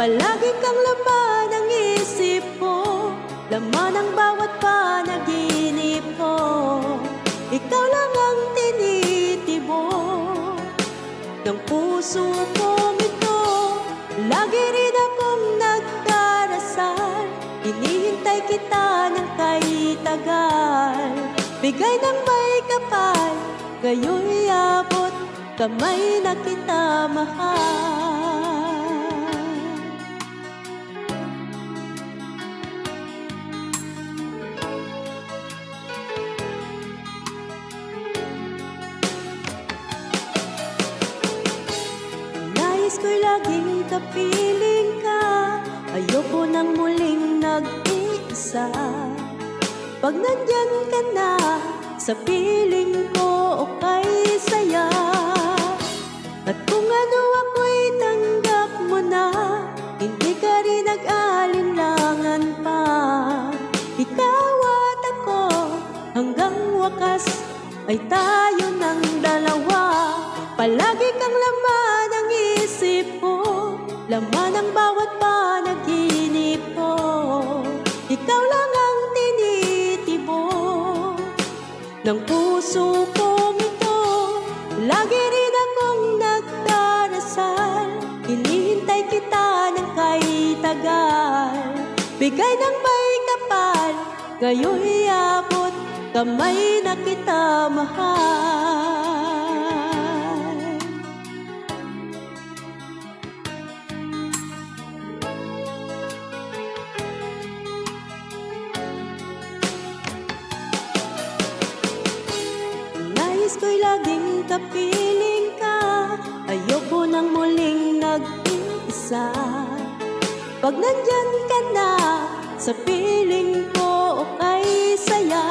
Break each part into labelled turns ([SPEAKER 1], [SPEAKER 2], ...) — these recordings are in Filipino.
[SPEAKER 1] Palagi kang laman ng isip ko, laman ng bawat panaginip ko. Ikaw lang ang tinitibok ng puso kong ito. Lagi rin akong nagdarasal, hinihintay kita ng kay tagal. Bigay ng may kapal, ngayon abot kamay na kita mahal. Nais ko'y laging kapiling ka, ayoko nang muling nag-iisa. Pag nandyan ka na, sa piling ko okay saya. At kung ano ako'y tanggap mo na, hindi ka rin nag-alinlangan pa. Ikaw at ako, hanggang wakas ay tayo ng dalawa. Palagi kang laman ng isip ko, laman ng bawat panaginip ko. Ikaw lang ang tinitibok ng puso kong ito. Lagi rin akong nagdarasal, hinihintay kita ng kay tagal. Bigay ng may kapal, ngayon'y abot kamay na kita mahal. Nais ko'y laging kapiling ka, ayoko nang muling nag-iisa. Pag nandyan ka na, sa piling ko okay saya.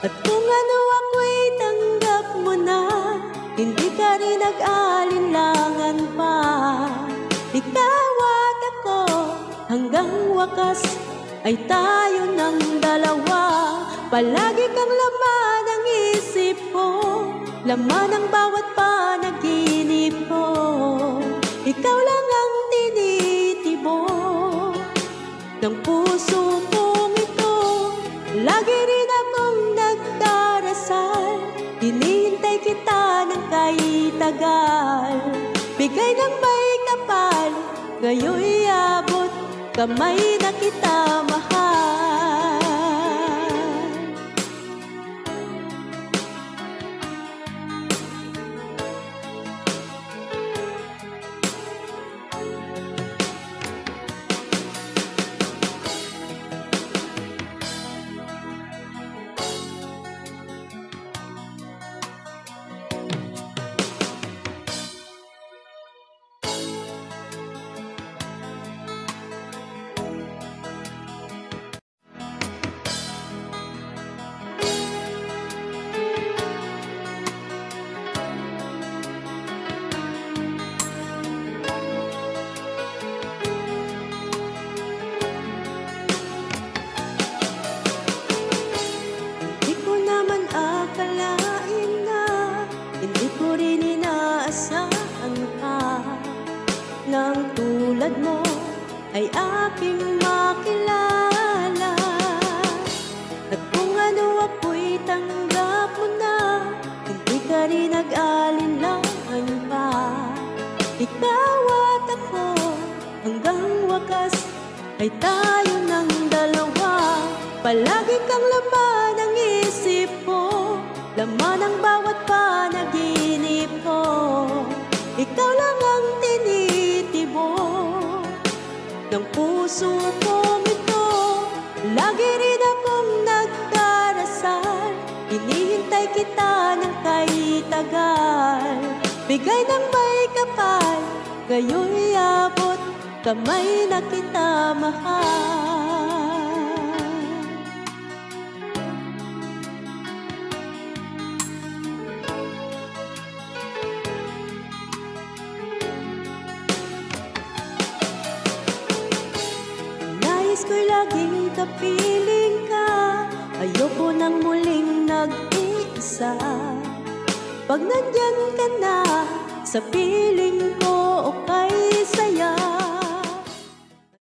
[SPEAKER 1] At kung ano ako'y tanggap mo na, hindi ka rin nag-alinlangan pa. Ikaw at ako, hanggang wakas ay tayo ng dalawa. Palagi kang laman ng isip ko, laman ng bawat panaginip ko. Ikaw lang ang tinitibok ng puso kong ito. Lagi rin akong nagdarasal, hinihintay kita ng kay tagal. Bigay ng may kapal, ngayon'y abot kamay na kita mahal. Nang tulad mo ay aking makilala. At kung ano ako'y tanggap mo na, hindi ka rin nag-alinlangan pa. Ikaw at ako, hanggang wakas ay tayo ng dalawa. Palagi kang laman ng isip ko, laman ng bawat panaginip ko. Ikaw lang ang tinitibok ng puso kong ito. Lagi rin akong nagdarasal, hinihintay kita ng kay tagal. Bigay ng may kapal, ngayon'y abot kamay na kita mahal. Nais ko'y laging kapiling ka, ayoko nang muling nag-iisa. Pag nandyan ka na, sa piling ko okay